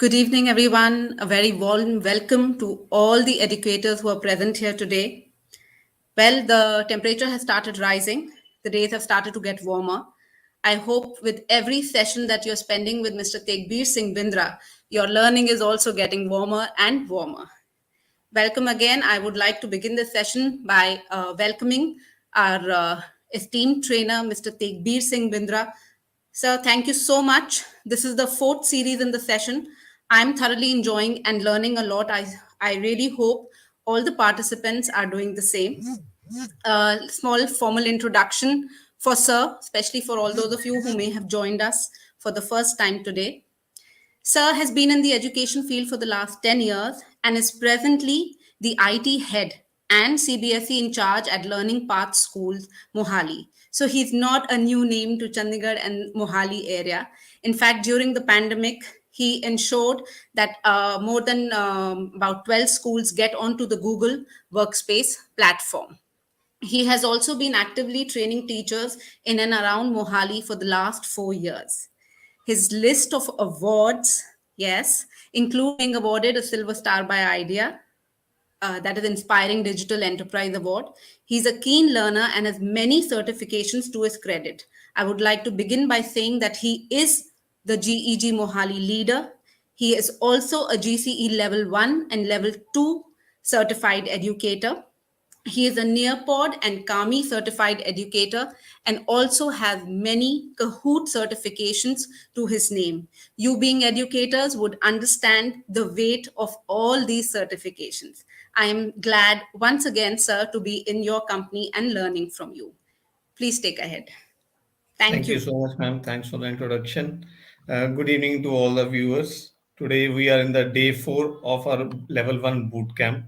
Good evening, everyone. A very warm welcome to all the educators who are present here today. Well, the temperature has started rising. The days have started to get warmer. I hope with every session that you're spending with Mr. Tegbir Singh Bindra, your learning is also getting warmer and warmer. Welcome again. I would like to begin the session by welcoming our esteemed trainer, Mr. Tegbir Singh Bindra. Sir, thank you so much. This is the fourth series in the session. I'm thoroughly enjoying and learning a lot. I really hope all the participants are doing the same. Small formal introduction for Sir, especially for all those of you who may have joined us for the first time today. Sir has been in the education field for the last 10 years and is presently the IT head and CBSE in charge at Learning Path Schools, Mohali. So he's not a new name to Chandigarh and Mohali area. In fact, during the pandemic, he ensured that more than about 12 schools get onto the Google Workspace platform. He has also been actively training teachers in and around Mohali for the last 4 years. His list of awards, yes, include being awarded a Silver Star by IDEA, that is Inspiring Digital Enterprise Award. He's a keen learner and has many certifications to his credit. I would like to begin by saying that he is the GEG Mohali leader. He is also a GCE Level 1 and Level 2 certified educator. He is a Nearpod and Kami certified educator and also has many Kahoot certifications to his name. You, being educators, would understand the weight of all these certifications. I am glad once again, sir, to be in your company and learning from you. Please take ahead. Thank Thank you you. so much, ma'am. Thanks for the introduction. Good evening to all the viewers. Today we are in the day 4 of our level 1 boot camp.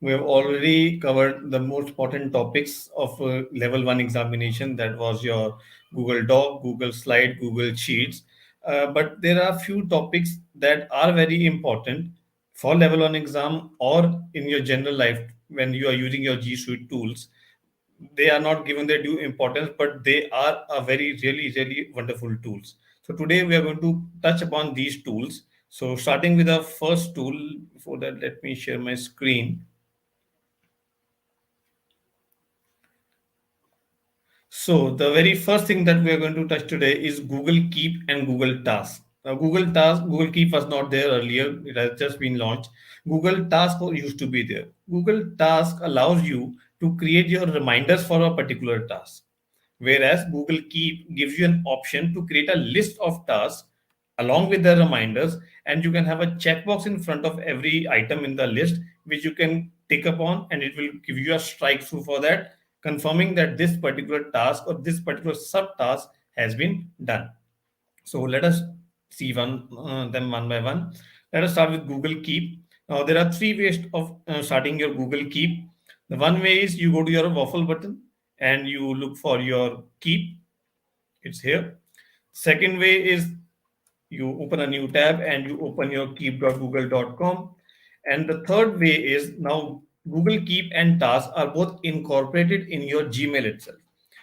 We have already covered the most important topics of level 1 examination. That was your Google Doc, Google Slide, Google Sheets. But there are few topics that are very important for level 1 exam or in your general life when you are using your G Suite tools. They are not given their due importance, but they are a very, really wonderful tools. So today we are going to touch upon these tools. So starting with the first tool, before that, let me share my screen. So the very first thing that we are going to touch today is Google Keep and Google Task. Now, Google Keep was not there earlier. It has just been launched. Google Task used to be there. Google Task allows you to create your reminders for a particular task, whereas Google Keep gives you an option to create a list of tasks along with the reminders, and you can have a checkbox in front of every item in the list which you can tick upon, and it will give you a strike through for that, confirming that this particular task or this particular subtask has been done. So let us see them one by one. Let us start with Google Keep. Now there are three ways of starting your Google Keep. The one way is you go to your waffle button and you look for your Keep. It's here. Second way is you open a new tab and you open your keep.google.com. And the third way is now Google Keep and Task are both incorporated in your Gmail itself.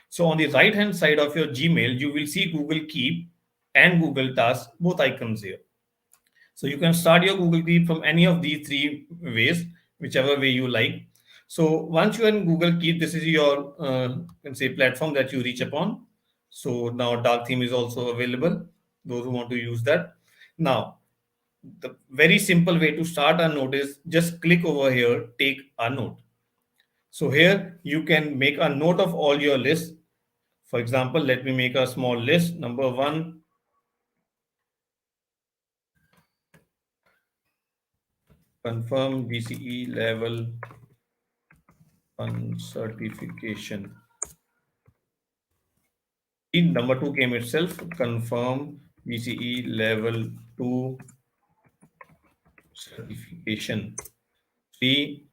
So on the right hand side of your Gmail, you will see Google Keep and Google Task, both icons here. So you can start your Google Keep from any of these three ways, whichever way you like. So once you are in Google Keep, this is your can say platform that you reach upon. So now dark theme is also available. Those who want to use that. Now the very simple way to start a note is just click over here, take a note. So here you can make a note of all your lists. For example, let me make a small list. Number one, confirm GCE level 1 certification. Number 2 came itself, confirm GCE level 2 certification. 3,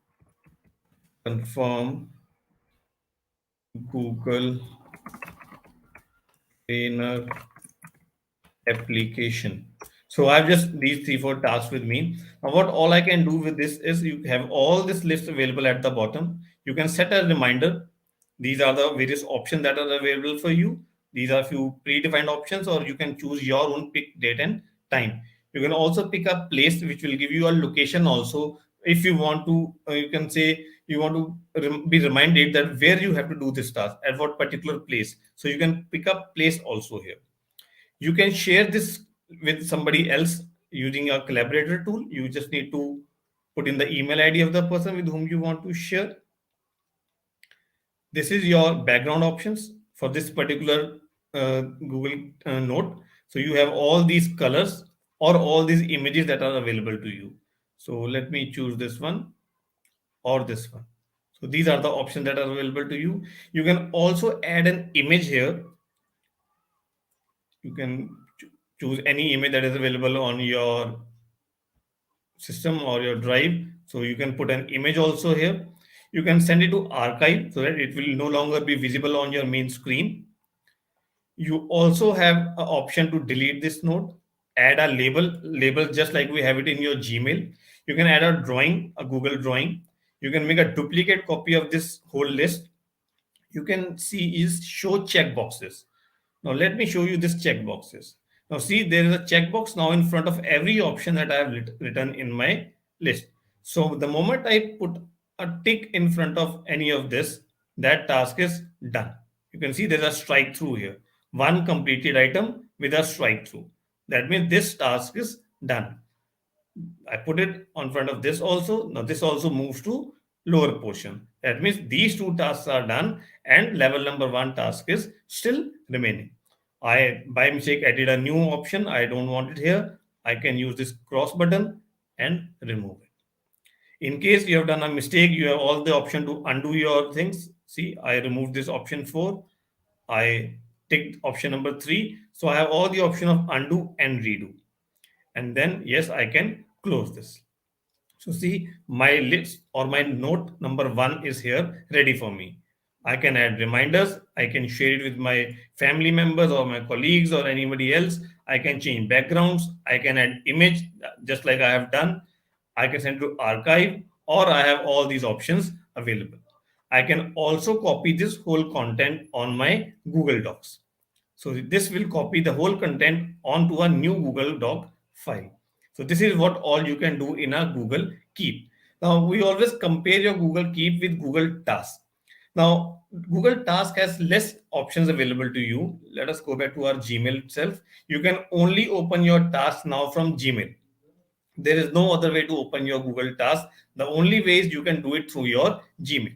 confirm Google Trainer application. So I have just these 3-4 tasks with me. Now what all I can do with this is you have all this list available at the bottom. You can set a reminder. These are the various options that are available for you. These are few predefined options, or you can choose your own pick date and time. You can also pick a place which will give you a location also. If you want to, you can say you want to be reminded that where you have to do this task at what particular place. So you can pick up place also here. You can share this with somebody else using a collaborator tool. You just need to put in the email ID of the person with whom you want to share. This is your background options for this particular Google Note. So you have all these colors or all these images that are available to you. So let me choose this one or this one. So these are the options that are available to you. You can also add an image here. You can choose any image that is available on your system or your drive. So you can put an image also here. You can send it to archive so that it will no longer be visible on your main screen. You also have an option to delete this note, add a label just like we have it in your Gmail. You can add a drawing, a Google drawing. You can make a duplicate copy of this whole list. You can see is show checkboxes. Now let me show you this checkboxes. Now see there is a checkbox now in front of every option that I have written in my list. So the moment I put a tick in front of any of this, that task is done. You can see there's a strike through here. One completed item with a strike through. That means this task is done. I put it on front of this also. Now this also moves to lower portion. That means these two tasks are done and level number one task is still remaining. I by mistake added a new option. I don't want it here. I can use this cross button and remove it. In case you have done a mistake, you have all the option to undo your things. See, I removed this option 4. I ticked option number 3. So I have all the option of undo and redo. And then yes, I can close this. So see, my list or my note number 1 is here ready for me. I can add reminders. I can share it with my family members or my colleagues or anybody else. I can change backgrounds. I can add image just like I have done. I can send to archive or I have all these options available. I can also copy this whole content on my Google Docs. So this will copy the whole content onto a new Google Doc file. So this is what all you can do in a Google Keep. Now we always compare your Google Keep with Google Task. Now Google Task has less options available to you. Let us go back to our Gmail itself. You can only open your task now from Gmail. There is no other way to open your Google Task. The only way is you can do it through your Gmail.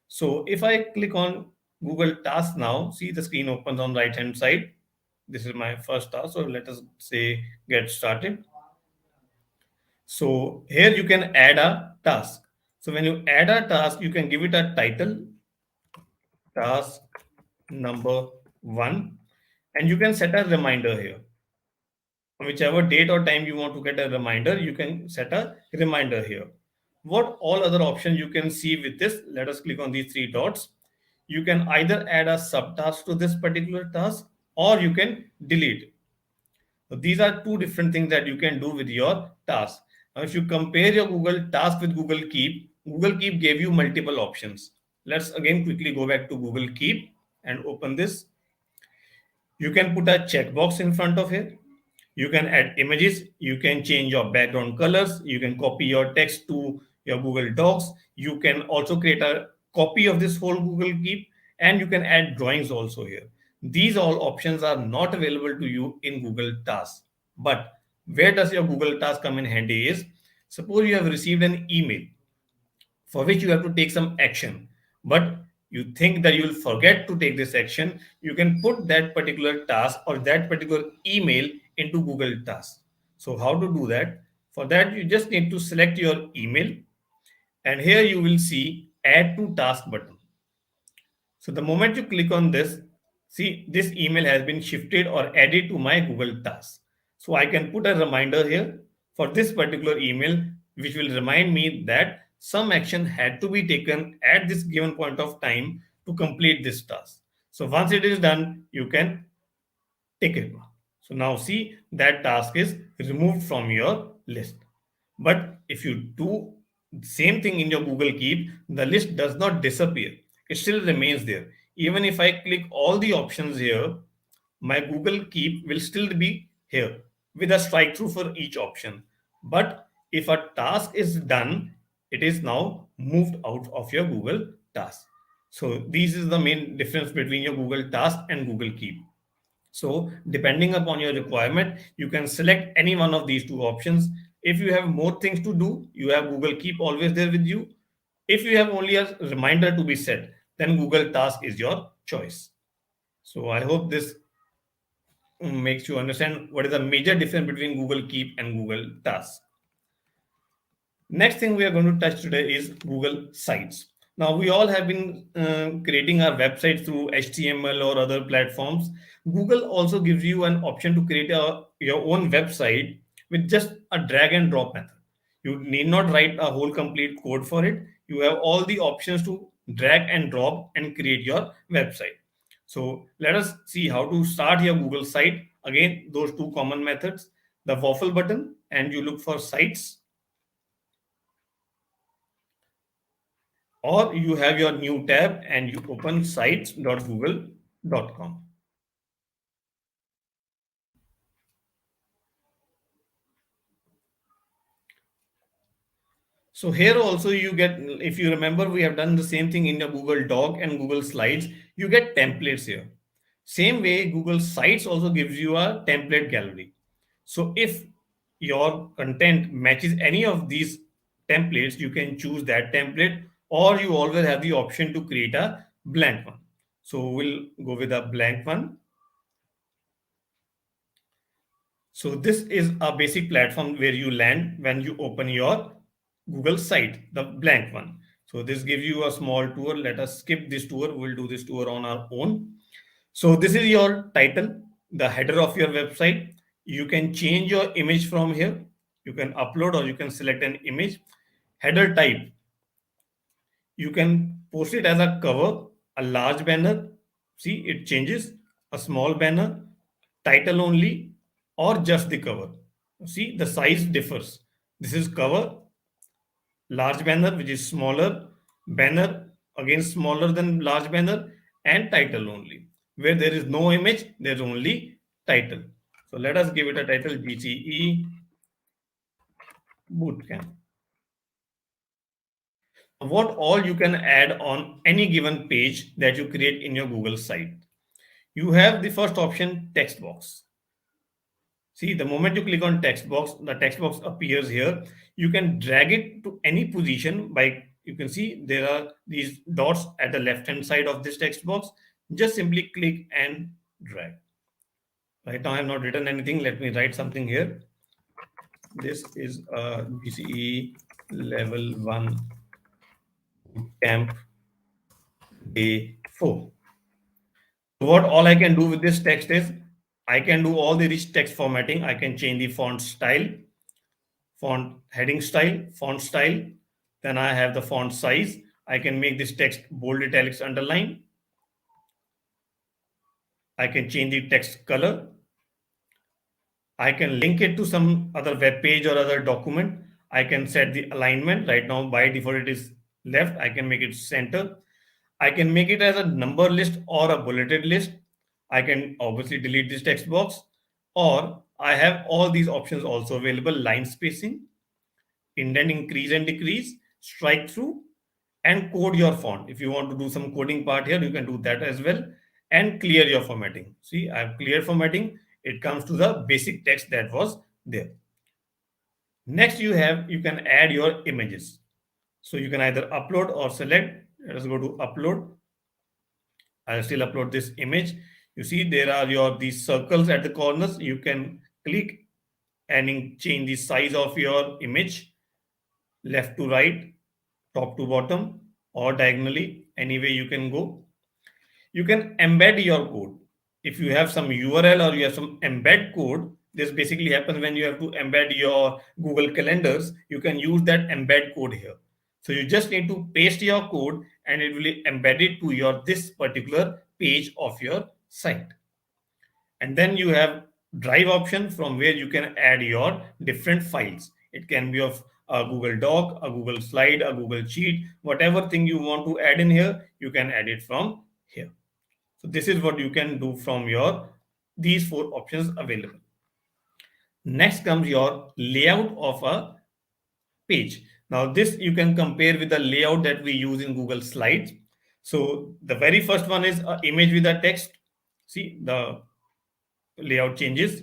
So if I click on Google Task now, see the screen opens on right hand side. This is my first task. So let us say get started. So here you can add a task. So when you add a task, you can give it a title, task number 1, and you can set a reminder here. Whichever date or time you want to get a reminder, you can set a reminder here. What all other options you can see with this? Let us click on these 3 dots. You can either add a subtask to this particular task or you can delete it. So these are two different things that you can do with your task. Now, if you compare your Google Task with Google Keep gave you multiple options. Let's again quickly go back to Google Keep and open this. You can put a checkbox in front of it. You can add images. You can change your background colors. You can copy your text to your Google Docs. You can also create a copy of this whole Google Keep, and you can add drawings also here. These all options are not available to you in Google Tasks. But where does your Google Task come in handy is, suppose you have received an email for which you have to take some action, but you think that you will forget to take this action. You can put that particular task or that particular email into Google Tasks. So how to do that? For that, you just need to select your email, and here you will see add to task button. So the moment you click on this, see this email has been shifted or added to my Google Tasks. So I can put a reminder here for this particular email, which will remind me that some action had to be taken at this given point of time to complete this task. So once it is done, you can take it. So now see that task is removed from your list. But if you do the same thing in your Google Keep, the list does not disappear. It still remains there. Even if I click all the options here, my Google Keep will still be here. with a strike through for each option. But if a task is done, it is now moved out of your Google Task. So this is the main difference between your Google Task and Google Keep. So depending upon your requirement, you can select any one of these two options. If you have more things to do, you have Google Keep always there with you. If you have only a reminder to be set, then Google Task is your choice. So I hope this makes you understand what is the major difference between Google Keep and Google Task. Next thing we are going to touch today is Google Sites. Now, we all have been creating our website through HTML or other platforms. Google also gives you an option to create your own website with just a drag and drop method. You need not write a whole complete code for it. You have all the options to drag and drop and create your website. So let us see how to start your Google site. Again, those two common methods, the waffle button, and you look for sites, or you have your new tab and you open sites.google.com. So here also you get, if you remember, we have done the same thing in your Google Doc and Google Slides. You get templates here. Same way, Google Sites also gives you a template gallery. So if your content matches any of these templates, you can choose that template, or you always have the option to create a blank one. So we'll go with a blank one. So this is a basic platform where you land when you open your Google site, the blank one. So this gives you a small tour. Let us skip this tour. We'll do this tour on our own. So this is your title, the header of your website. You can change your image from here. You can upload or you can select an image. Header type, you can post it as a cover, a large banner. See, it changes, a small banner, title only, or just the cover. See, the size differs. This is cover, large banner, which is smaller, banner, again smaller than large banner, and title only. Where there is no image, there's only title. So let us give it a title, GCE Bootcamp. What all you can add on any given page that you create in your Google site. You have the first option, text box. See, the moment you click on text box, the text box appears here. You can drag it to any position by, you can see there are these dots at the left hand side of this text box. Just simply click and drag. Right now I have not written anything. Let me write something here. This is a BCE level 1 camp day 4. What all I can do with this text is I can do all the rich text formatting. I can change the font style, font heading style, font style. Then I have the font size. I can make this text bold, italics, underline. I can change the text color. I can link it to some other web page or other document. I can set the alignment. Right now, by default, it is left. I can make it center. I can make it as a number list or a bulleted list. I can obviously delete this text box, or I have all these options also available: line spacing, indent increase and decrease, strike through, and code your font. If you want to do some coding part here, you can do that as well, and clear your formatting. See, I've cleared formatting. It comes to the basic text that was there. Next, you can add your images. So you can either upload or select. Let us go to upload. I'll still upload this image. You see there are these circles at the corners. You can click and change the size of your image, left to right, top to bottom, or diagonally. Any way you can go. You can embed your code. If you have some URL or you have some embed code, this basically happens when you have to embed your Google calendars. You can use that embed code here. So you just need to paste your code and it will embed it to your this particular page of your site. And then you have drive option from where you can add your different files. It can be of a Google Doc, a Google Slide, a Google Sheet, whatever thing you want to add in here, you can add it from here. So this is what you can do from your these 4 options available. Next comes your layout of a page. Now, this you can compare with the layout that we use in Google Slides. So, the very first one is an image with a text. See, the layout changes.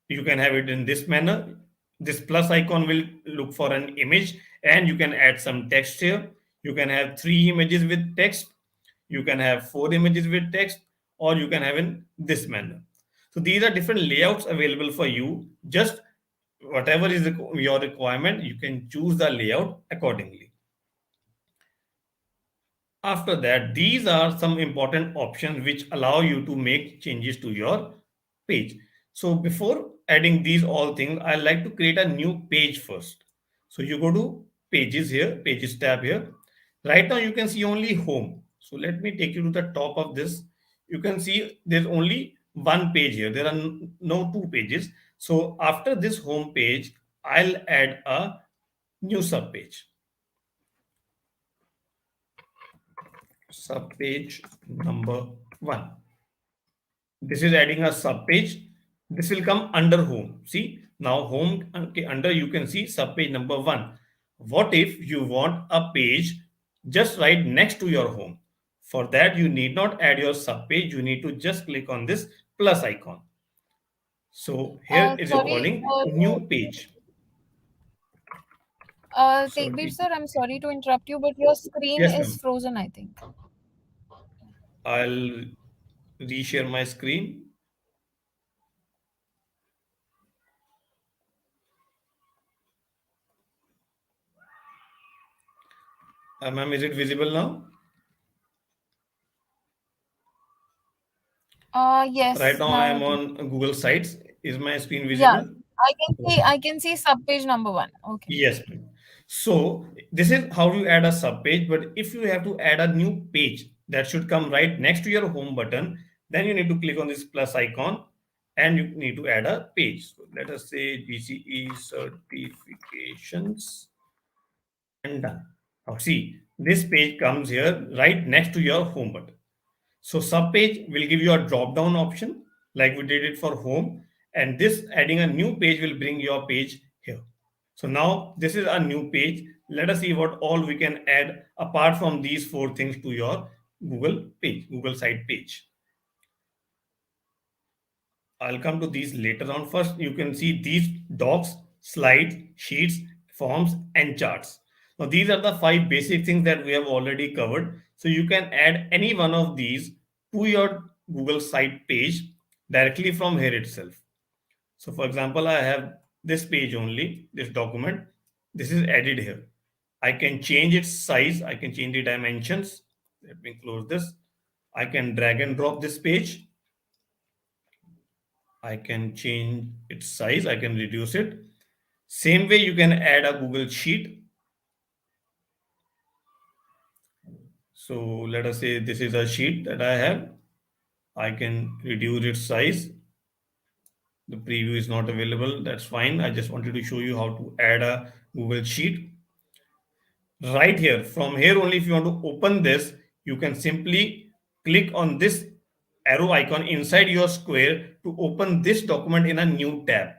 You can have it in this manner. This plus icon will look for an image, and you can add some text here. You can have three images with text, you can have four images with text, or you can have in this manner. So these are different layouts available for you. Just whatever is your requirement, you can choose the layout accordingly. After that, these are some important options which allow you to make changes to your page. So before adding these all things, I like to create a new page first. So you go to pages here, pages tab here. Right now you can see only home. So let me take you to the top of this. You can see there's only one page here. There are no two pages. So after this home page, I'll add a new sub page. Sub page number 1. This is adding a sub page. This will come under home. See, now home, okay, under you can see sub page number 1. What if you want a page just right next to your home? For that, you need not add your sub page. You need to just click on this plus icon. So here is Sorry, calling new page. Tekbir Sorry. sir, I'm sorry to interrupt you, but your screen Yes, is ma'am. frozen, I think. I'll reshare my screen. Ma'am, is it visible now? Right Yes, now I now am it is. on Google Sites. Is my screen Yeah, visible? I can see sub-page number 1. Okay. Yes, ma'am. So this is how you add a sub page. But if you have to add a new page that should come right next to your home button, then you need to click on this plus icon and you need to add a page. So let us say GCE certifications and done. Now see, this page comes here right next to your home button. So subpage will give you a drop down option like we did it for home, and this adding a new page will bring your page here. So now this is a new page. Let us see what all we can add apart from these four things to your Google page, Google site page. I'll come to these later on. First, you can see these docs, slides, sheets, forms, and charts. Now, these are the five basic things that we have already covered. So, you can add any one of these to your Google site page directly from here itself. So, for example, I have this page only, this document. This is added here. I can change its size, I can change the dimensions. Let me close this. I can drag and drop this page. I can change its size, I can reduce it. Same way, you can add a Google Sheet. So let us say this is a sheet that I have. I can reduce its size. The preview is not available. That's fine. I just wanted to show you how to add a Google Sheet. Right here, from here only, if you want to open this, you can simply click on this arrow icon inside your square to open this document in a new tab.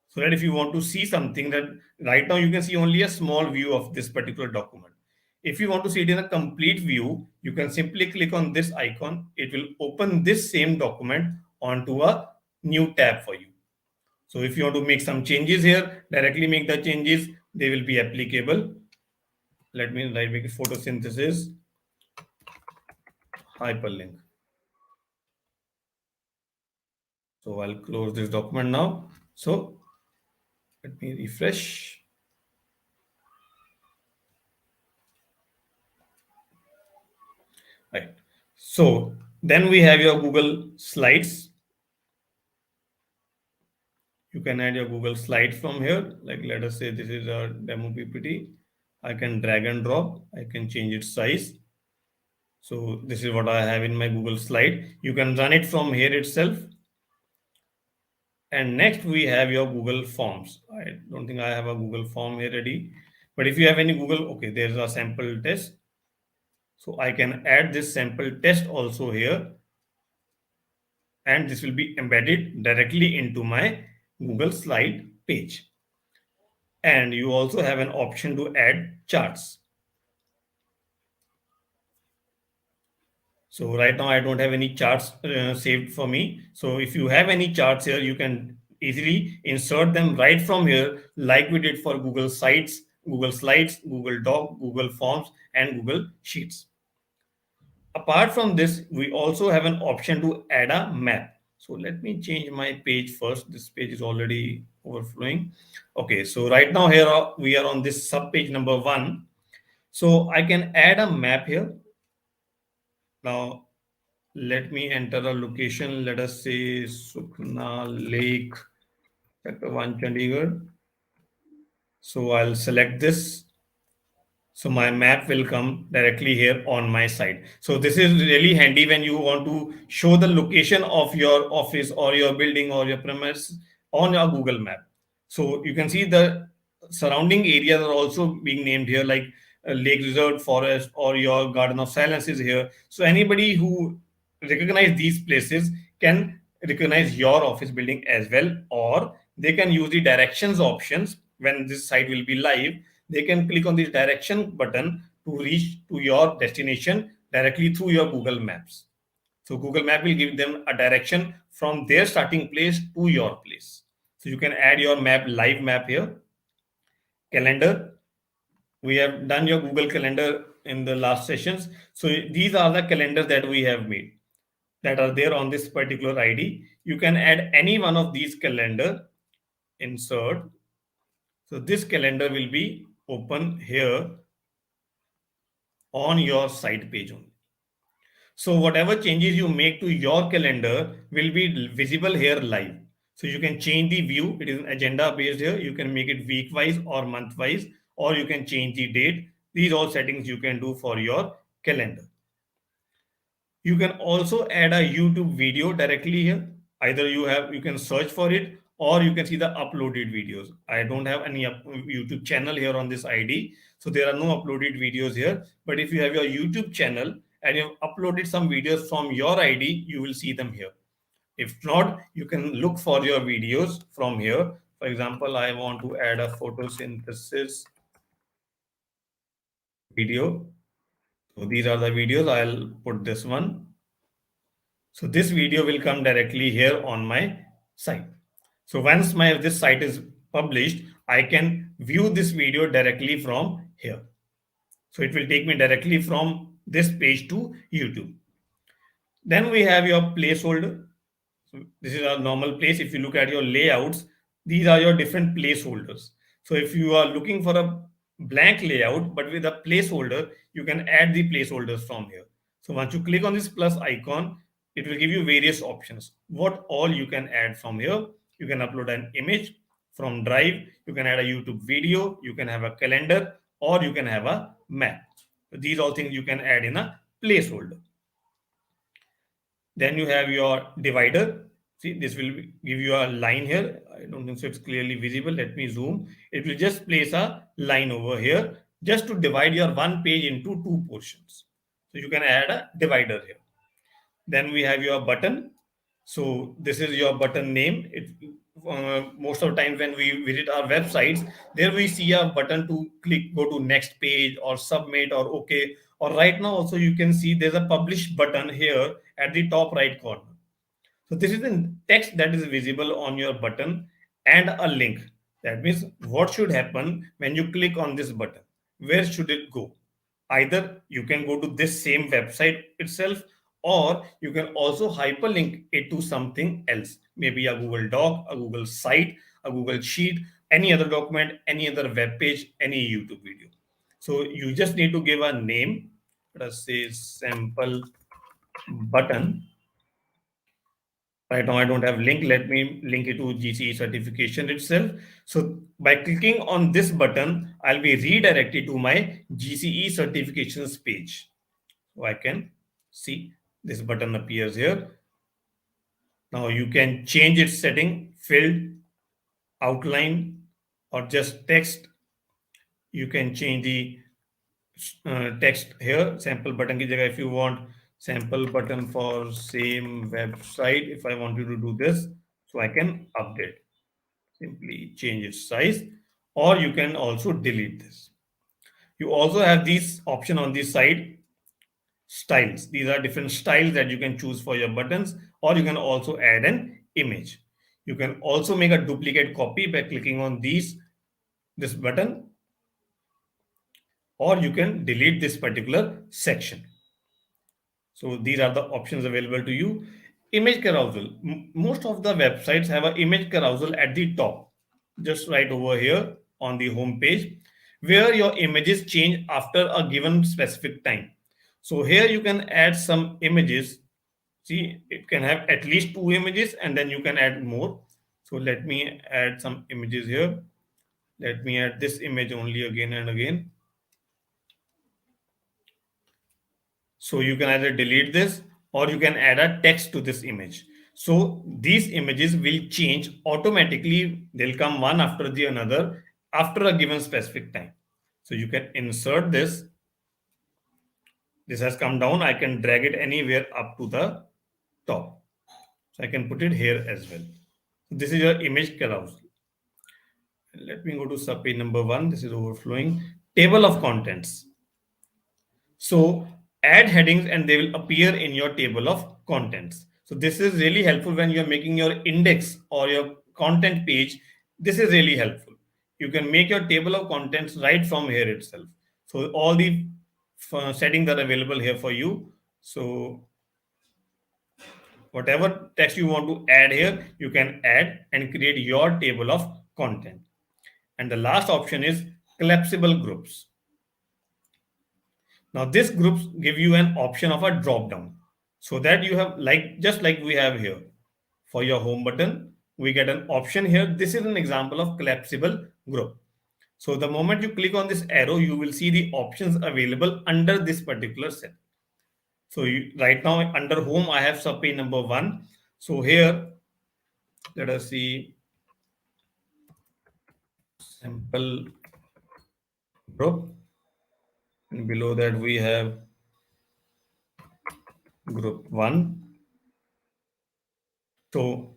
So that if you want to see something, that right now you can see only a small view of this particular document. If you want to see it in a complete view, you can simply click on this icon. It will open this same document onto a new tab for you. So if you want to make some changes here, directly make the changes, they will be applicable. Let me write make photosynthesis hyperlink. So I'll close this document now. So let me refresh. Right. So then we have your Google Slides. You can add your Google Slides from here. Like let us say this is a demo PPT. I can drag and drop. I can change its size. So this is what I have in my Google Slide. You can run it from here itself. And next we have your Google Forms. I don't think I have a Google Form here ready. But if you have any Google, okay, there's a sample test. So I can add this sample test also here. And this will be embedded directly into my Google slide page. And you also have an option to add charts. So right now I don't have any charts saved for me. So if you have any charts here, you can easily insert them right from here, like we did for Google Sites, Google Slides, Google Doc, Google Forms, and Google Sheets. Apart from this, we also have an option to add a map. So let me change my page first. This page is already overflowing. Okay, so right now here we are on this sub page number 1. So I can add a map here. Now let me enter a location. Let us say Sukna Lake, Sector 1, Chandigarh. So I'll select this. So my map will come directly here on my site. So this is really handy when you want to show the location of your office or your building or your premise on your Google map. So you can see the surrounding areas are also being named here, like Lake Resort Forest or your Garden of Silence is here. So anybody who recognize these places can recognize your office building as well, or they can use the directions options when this site will be live. They can click on this direction button to reach to your destination directly through your Google Maps. So Google Map will give them a direction from their starting place to your place. So you can add your map, live map here. Calendar. We have done your Google Calendar in the last sessions. So these are the calendars that we have made that are there on this particular ID. You can add any one of these calendar, insert. So this calendar will be open here on your site page only. So whatever changes you make to your calendar will be visible here live. So you can change the view. It is an agenda based here. You can make it week wise or month wise, or you can change the date. These all settings you can do for your calendar. You can also add a YouTube video directly here. Either you can search for it, or you can see the uploaded videos. I don't have any YouTube channel here on this ID, so there are no uploaded videos here. But if you have your YouTube channel and you have uploaded some videos from your ID, you will see them here. If not, you can look for your videos from here. For example, I want to add a photosynthesis video. So these are the videos. I'll put this one. So this video will come directly here on my site. So once this site is published, I can view this video directly from here. So it will take me directly from this page to YouTube. Then we have your placeholder. So this is a normal place. If you look at your layouts, these are your different placeholders. So if you are looking for a blank layout, but with a placeholder, you can add the placeholders from here. So once you click on this plus icon, it will give you various options. What all you can add from here. You can upload an image from Drive. You can add a YouTube video. You can have a calendar, or you can have a map. So these all things you can add in a placeholder. Then you have your divider. See, this will give you a line here. I don't think so it's clearly visible. Let me zoom. It will just place a line over here just to divide your one page into two portions. So you can add a divider here. Then we have your button. So this is your button name. Most of the time when we visit our websites, there we see a button to click, go to next page or submit or okay. Or right now also you can see there's a publish button here at the top right corner. So this is the text that is visible on your button and a link. That means what should happen when you click on this button? Where should it go? Either you can go to this same website itself, or you can also hyperlink it to something else, maybe a Google Doc, a Google site, a Google Sheet, any other document, any other web page, any YouTube video. So you just need to give a name. Let us say sample button. Right now I don't have link. Let me link it to GCE certification itself. So by clicking on this button, I'll be redirected to my GCE certifications page. So I can see this button appears here. Now you can change its setting, field, outline, or just text. You can change the text here. Sample button ki jagah, if you want sample button for same website, if I want you to do this, so I can update. Simply change its size, or you can also delete this. You also have these option on the side, styles. These are different styles that you can choose for your buttons, or you can also add an image. You can also make a duplicate copy by clicking on this button, or you can delete this particular section. So these are the options available to you. Image carousel. Most of the websites have an image carousel at the top, just right over here on the home page, where your images change after a given specific time. So here you can add some images. See, it can have at least 2 images, and then you can add more. So let me add some images here. Let me add this image only again and again. So you can either delete this, or you can add a text to this image. So these images will change automatically. They'll come one after the another after a given specific time. So you can insert this. This has come down. I can drag it anywhere up to the top. So I can put it here as well. This is your image carousel. Let me go to subpage number 1. This is overflowing. Table of contents. So add headings and they will appear in your table of contents. So this is really helpful when you're making your index or your content page. This is really helpful. You can make your table of contents right from here itself. So all the settings are available here for you. So whatever text you want to add here, you can add and create your table of content. And the last option is collapsible groups. Now this groups give you an option of a drop down, so that you have just like we have here for your home button, we get an option here. This is an example of collapsible group. So the moment you click on this arrow, you will see the options available under this particular set. So right now under home, I have subpage number 1. So here, let us see sample group. And below that we have group 1. So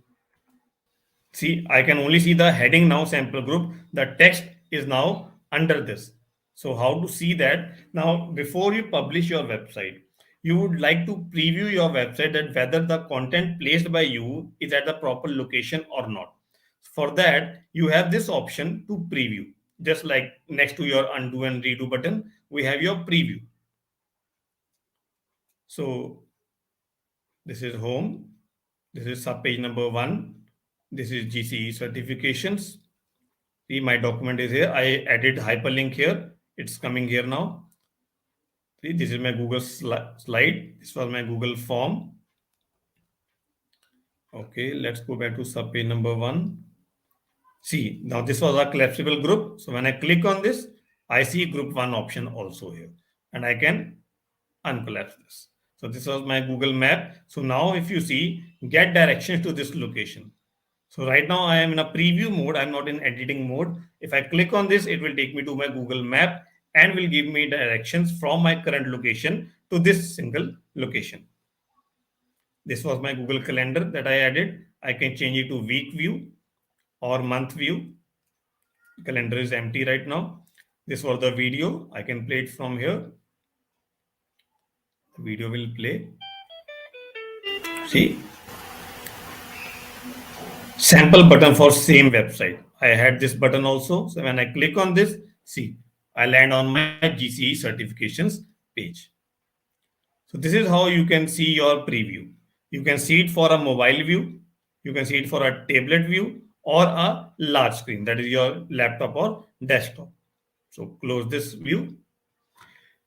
see, I can only see the heading now, sample group. The text is now under this. So how to see that? Now, before you publish your website, you would like to preview your website that whether the content placed by you is at the proper location or not. For that, you have this option to preview. Just like next to your undo and redo button, we have your preview. So this is home. This is subpage number 1. This is GCE certifications. See, my document is here. I added hyperlink here. It's coming here now. See, this is my Google slide. This was my Google form. Okay, let's go back to subpage number 1. See, now this was a collapsible group. So when I click on this, I see group 1 option also here. And I can uncollapse this. So this was my Google map. So now if you see, get directions to this location. So right now I am in a preview mode. I'm not in editing mode. If I click on this, it will take me to my Google map and will give me directions from my current location to this single location. This was my Google Calendar that I added. I can change it to week view or month view. Calendar is empty right now. This was the video. I can play it from here. The video will play. See, sample button for same website. I had this button also. So when I click on this, see, I land on my GCE certifications page. So this is how you can see your preview. You can see it for a mobile view. You can see it for a tablet view or a large screen, that is your laptop or desktop. So close this view.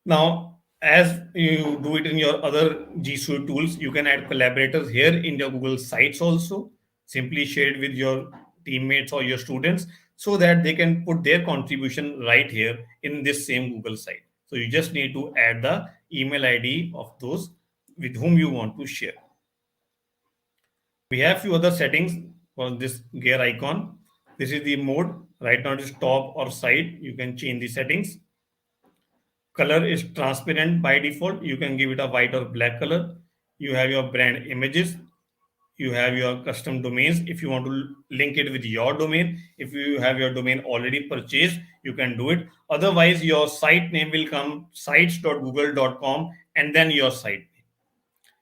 Now, as you do it in your other G Suite tools, you can add collaborators here in your Google Sites also. Simply share it with your teammates or your students so that they can put their contribution right here in this same Google site. So you just need to add the email ID of those with whom you want to share. We have few other settings for this gear icon. This is the mode. Right now it is top or side. You can change the settings. Color is transparent by default. You can give it a white or black color. You have your brand images. you have your custom domains. If you want to link it with your domain, if you have your domain already purchased, you can do it. Otherwise, your site name will come sites.google.com and then your site name.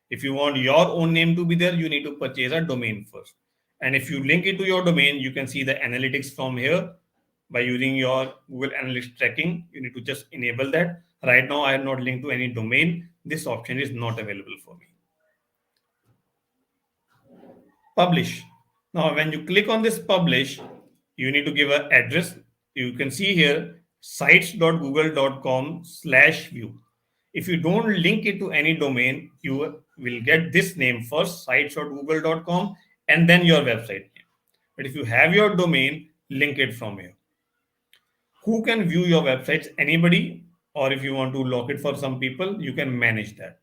If you want your own name to be there, you need to purchase a domain first. And if you link it to your domain, you can see the analytics from here by using your Google Analytics tracking. You need to just enable that. Right now, I have not linked to any domain. This option is not available for me. Publish. Now, when you click on this publish, you need to give an address. You can see here sites.google.com/view. If you don't link it to any domain, you will get this name first, sites.google.com, and then your website name. But if you have your domain, link it from here. Who can view your websites? Anybody, or if you want to lock it for some people, you can manage that.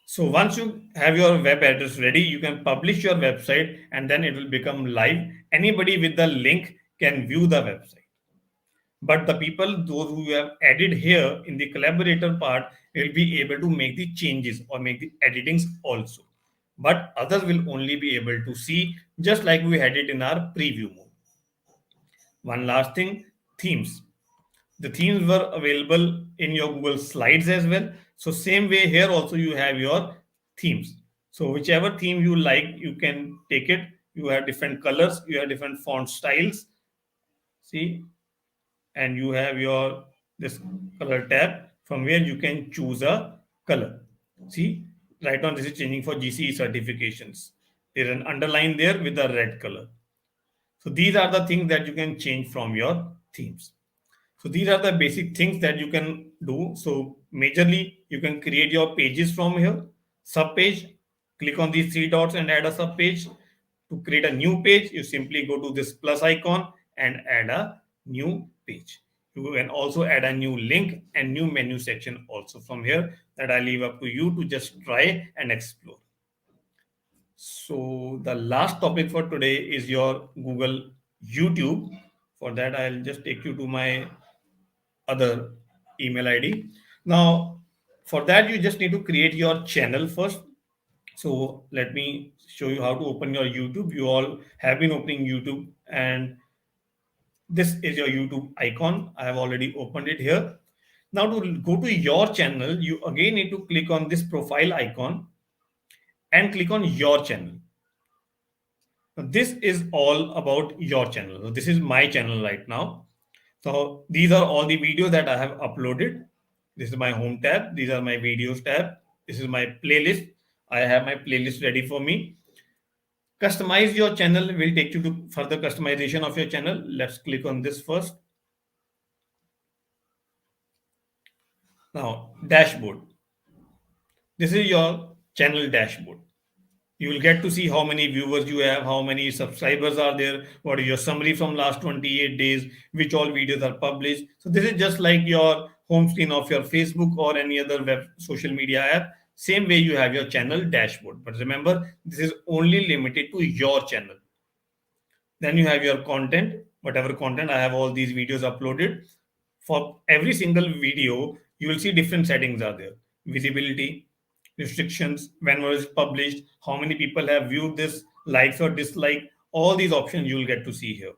So once you have your web address ready, you can publish your website and then it will become live. Anybody with the link can view the website. But the people, those who have added here in the collaborator part, will be able to make the changes or make the editings also. But others will only be able to see, just like we had it in our preview mode. One last thing, themes. The themes were available in your Google Slides as well. So same way here also you have your themes. So whichever theme you like, you can take it. You have different colors, you have different font styles. See, and you have your this color tab from where you can choose a color. See, right now this is changing for GCE certifications. There's an underline there with a red color. So these are the things that you can change from your themes. So these are the basic things that you can do. So majorly, you can create your pages from here. Sub page, click on these three dots and add a sub page. To create a new page, you simply go to this plus icon and add a new page. You can also add a new link and new menu section also from here, that I leave up to you to just try and explore. So the last topic for today is your Google YouTube. For that, I'll just take you to my other email ID. Now, for that, you just need to create your channel first. So let me show you how to open your YouTube. You all have been opening YouTube, and this is your YouTube icon. I have already opened it here. Now to go to your channel, you again need to click on this profile icon and click on your channel. Now, this is all about your channel. So this is my channel right now. So these are all the videos that I have uploaded. This is my home tab. These are my videos tab. This is my playlist. I have my playlist ready for me. Customize your channel will take you to further customization of your channel. Let's click on this first. Now, dashboard. This is your channel dashboard. You will get to see how many viewers you have, how many subscribers are there, what is your summary from last 28 days, which all videos are published. So this is just like your home screen of your Facebook or any other web social media app. Same way you have your channel dashboard. But remember, this is only limited to your channel. Then you have your content, whatever content. I have all these videos uploaded. For every single video, you will see different settings are there. Visibility, restrictions, when was it published, how many people have viewed this, likes or dislike, all these options you will get to see here.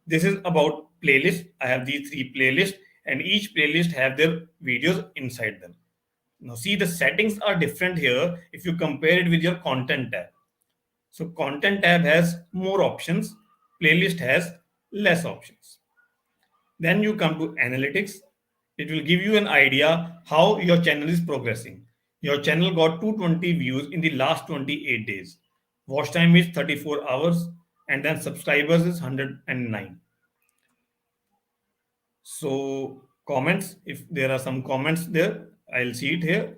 This is about playlist. I have these three playlists, and each playlist have their videos inside them. Now see, the settings are different here if you compare it with your content tab. So content tab has more options, playlist has less options. Then you come to analytics. It will give you an idea how your channel is progressing. Your channel got 220 views in the last 28 days. Watch time is 34 hours, and then subscribers is 109. So comments, if there are some comments there, I'll see it here.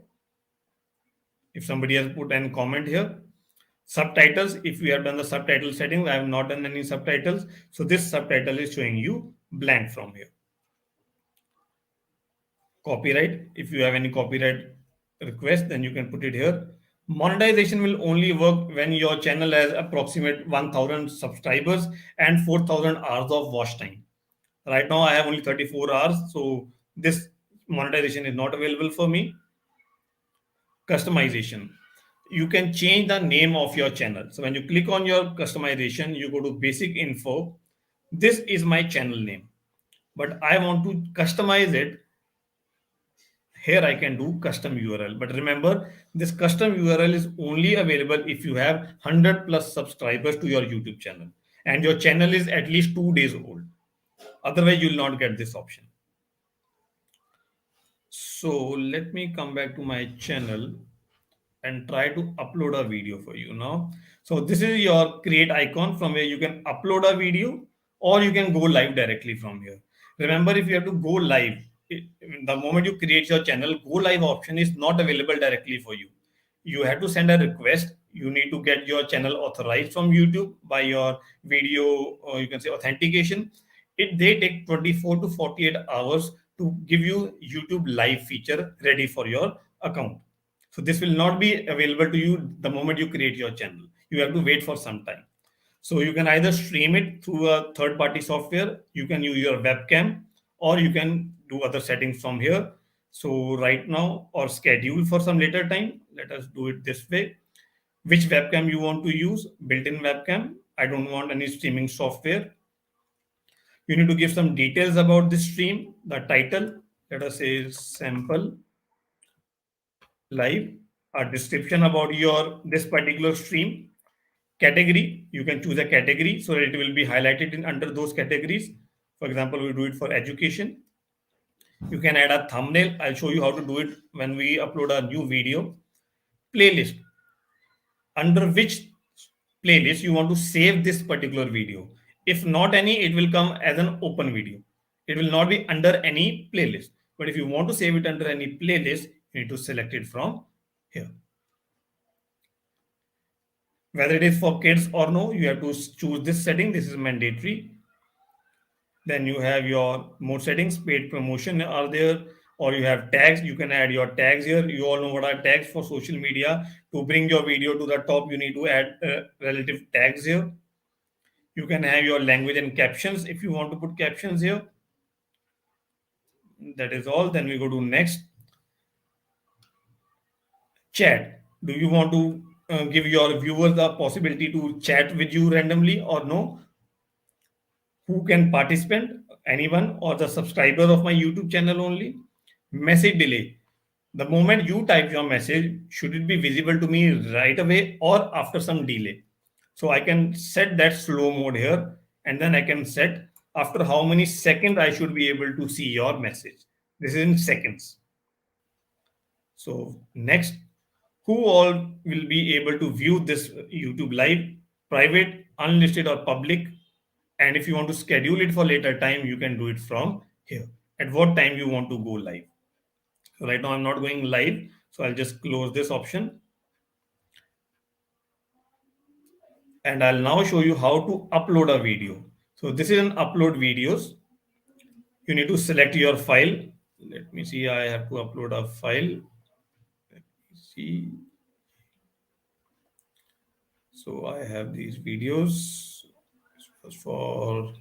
If somebody has put an comment here. Subtitles, if we have done the subtitle setting, I have not done any subtitles. So this subtitle is showing you blank from here. Copyright, if you have any copyright request, then you can put it here. Monetization will only work when your channel has approximate 1000 subscribers and 4000 hours of watch time. Right now I have only 34 hours, so this monetization is not available for me. Customization. You can change the name of your channel. So when you click on your customization, you go to basic info. This is my channel name, but I want to customize it. Here I can do custom URL. But remember, this custom URL is only available if you have 100 plus subscribers to your YouTube channel and your channel is at least 2 days old. Otherwise, you will not get this option. So let me come back to my channel and try to upload a video for you now. So this is your create icon from where you can upload a video or you can go live directly from here. Remember, if you have to go live, the moment you create your channel, go live option is not available directly for you. You have to send a request. You need to get your channel authorized from YouTube by your video, or you can say authentication. They take 24 to 48 hours to give you YouTube live feature ready for your account. So this will not be available to you the moment you create your channel. You have to wait for some time. So you can either stream it through a third-party software, you can use your webcam, or you can do other settings from here. So right now, or schedule for some later time, let us do it this way. Which webcam you want to use? Built-in webcam. I don't want any streaming software. You need to give some details about this stream. The title, let us say sample live, a description about your this particular stream. Category, you can choose a category so that it will be highlighted in under those categories. For example, we do it for education. You can add a thumbnail. I'll show you how to do it when we upload a new video. Playlist, under which playlist you want to save this particular video. If not any, it will come as an open video. It will not be under any playlist. But if you want to save it under any playlist, you need to select it from here. Whether it is for kids or no, you have to choose this setting. This is mandatory. Then you have your more settings, paid promotion are there, or you have tags. You can add your tags here. You all know what are tags for social media. To bring your video to the top, you need to add relative tags here. You can have your language and captions if you want to put captions here. That is all. Then we go to next. Chat. Do you want to give your viewers the possibility to chat with you randomly or no? Who can participate? Anyone or the subscriber of my YouTube channel only? Message delay. The moment you type your message, should it be visible to me right away or after some delay? So I can set that slow mode here, and then I can set after how many seconds I should be able to see your message. This is in seconds. So next, who all will be able to view this YouTube live? Private, unlisted, or public? And if you want to schedule it for later time, you can do it from here. At what time you want to go live? So right now I'm not going live, so I'll just close this option. And I'll now show you how to upload a video. So this is an upload videos. You need to select your file. Let me see, I have to upload a file. Let me see. So I have these videos. This was for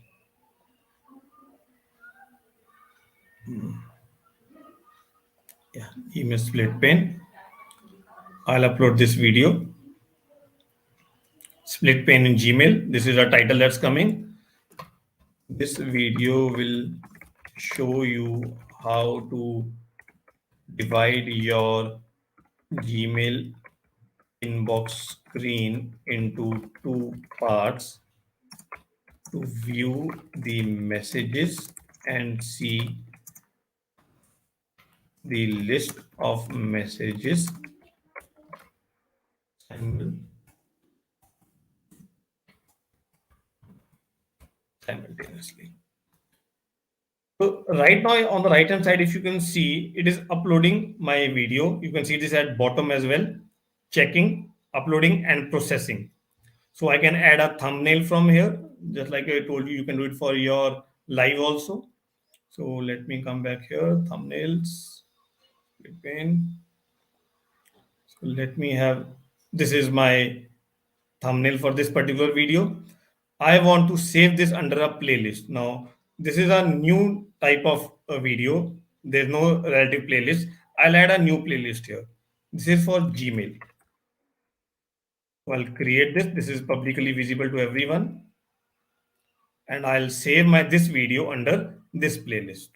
email split pen. I'll upload this video. Split pen in Gmail. This is a title that's coming. This video will show you how to divide your Gmail inbox screen into two parts to view the messages and see the list of messages simultaneously. So right now on the right hand side, if you can see, it is uploading my video. You can see this at bottom as well, checking, uploading and processing. So I can add a thumbnail from here. Just like I told you, you can do it for your live also. So let me come back here, thumbnails, pane. So let me have, this is my thumbnail for this particular video. I want to save this under a playlist. Now, this is a new type of a video. There's no relative playlist. I'll add a new playlist here. This is for Gmail. So I'll create this. This is publicly visible to everyone. And I'll save this video under this playlist.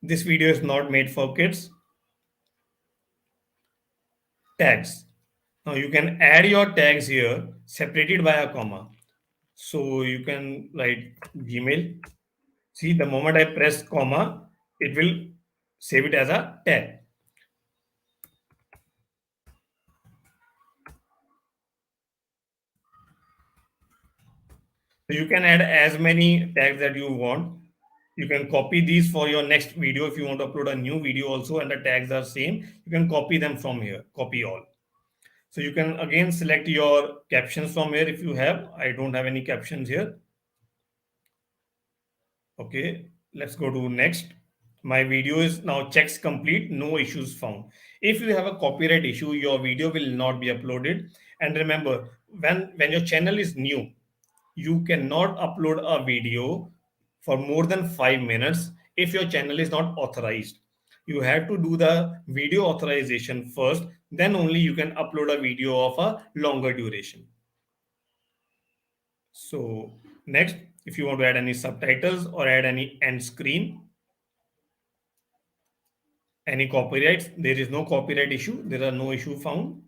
This video is not made for kids. Tags. Now you can add your tags here separated by a comma. So you can write Gmail. See, the moment I press comma, it will save it as a tag. So you can add as many tags that you want. You can copy these for your next video. If you want to upload a new video also and the tags are same, you can copy them from here, copy all. So you can again select your captions from here if you have. I don't have any captions here. Okay, let's go to next. My video is now checks complete, no issues found. If you have a copyright issue, your video will not be uploaded. And remember, when your channel is new, you cannot upload a video for more than 5 minutes if your channel is not authorized. You have to do the video authorization first, then only you can upload a video of a longer duration. So next, if you want to add any subtitles or add any end screen, any copyrights, there is no copyright issue, there are no issue found.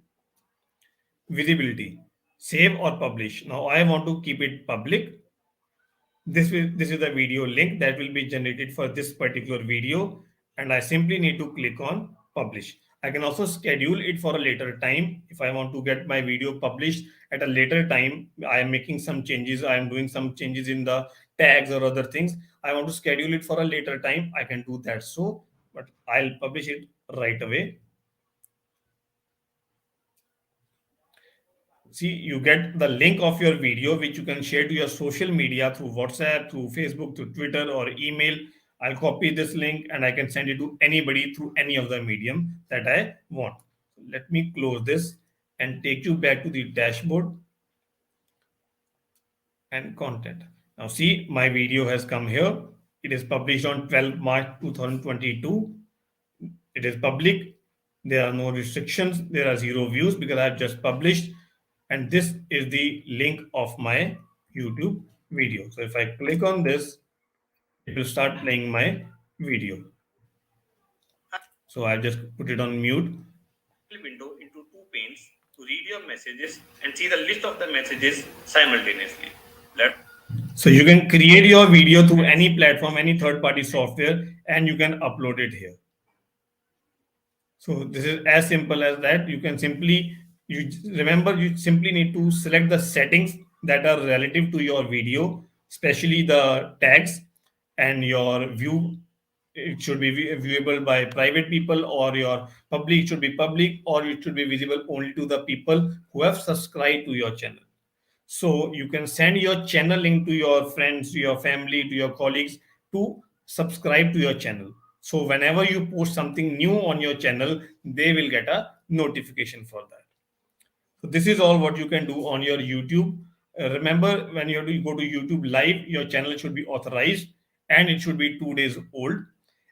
Visibility, save or publish. Now I want to keep it public. This is the video link that will be generated for this particular video, and I simply need to click on publish. I can also schedule it for a later time. If I want to get my video published at a later time, I am making some changes, I am doing some changes in the tags or other things, I want to schedule it for a later time, I can do that. So but I'll publish it right away. See, you get the link of your video, which you can share to your social media through WhatsApp, through Facebook, through Twitter, or email. I'll copy this link and I can send it to anybody through any of the medium that I want. Let me close this and take you back to the dashboard and content. Now see, my video has come here. It is published on 12 March 2022. It is public. There are no restrictions. There are 0 views because I have just published. And this is the link of my YouTube video. So if I click on this, it will start playing my video. So I just put it on mute. Window into 2 panes to read your messages and see the list of the messages simultaneously. So you can create your video through any platform, any third-party software, and you can upload it here. So this is as simple as that. You can simply, you simply need to select the settings that are relative to your video, especially the tags and your view. It should be viewable by private people, or your public should be public, or it should be visible only to the people who have subscribed to your channel. So you can send your channel link to your friends, to your family, to your colleagues to subscribe to your channel. So whenever you post something new on your channel, they will get a notification for that. So this is all what you can do on your YouTube. Remember, when you go to YouTube Live, your channel should be authorized and it should be 2 days old.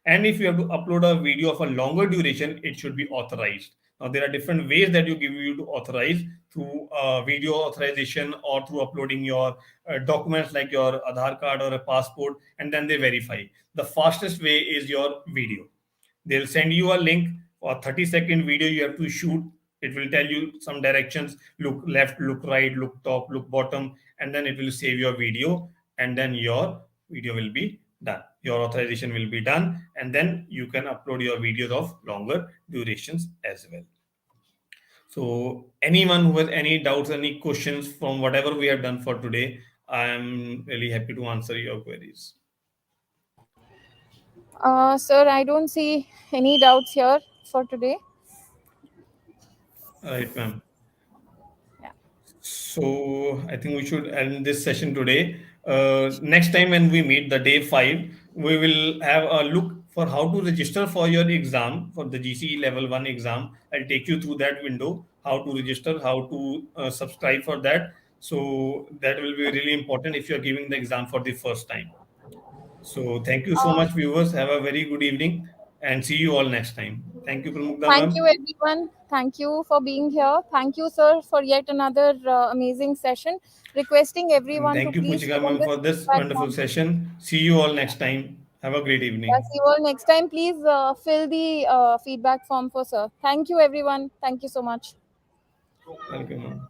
And if you have to upload a video of a longer duration, it should be authorized. Now, there are different ways that you to authorize through video authorization or through uploading your documents like your Aadhaar card or a passport, and then they verify. The fastest way is your video. They'll send you a link for a 30-second video you have to shoot. It will tell you some directions, look left, look right, look top, look bottom, and then it will save your video, and then your video will be done. Your authorization will be done, and then you can upload your videos of longer durations as well. So anyone who has any doubts, any questions from whatever we have done for today, I am really happy to answer your queries. Sir, I don't see any doubts here for today. Right, ma'am. Yeah. So I think we should end this session today. Next time when we meet, the day 5, we will have a look for how to register for your exam, for the GCE level 1 exam. I'll take you through that window, how to register, how to subscribe for that. So that will be really important if you're giving the exam for the first time. So thank you so much, viewers. Have a very good evening and see you all next time. Thank you, Pramukta Thank you, ma'am. everyone. Thank you for being here. Thank you, sir, for yet another amazing session. Requesting And everyone to thank you, please Puchika fill in ma'am, this for this platform. wonderful session. See you all next time. Have a great See evening. you all next time. Please fill the feedback form for sir. Thank you, everyone. Thank you so much. Welcome, ma'am.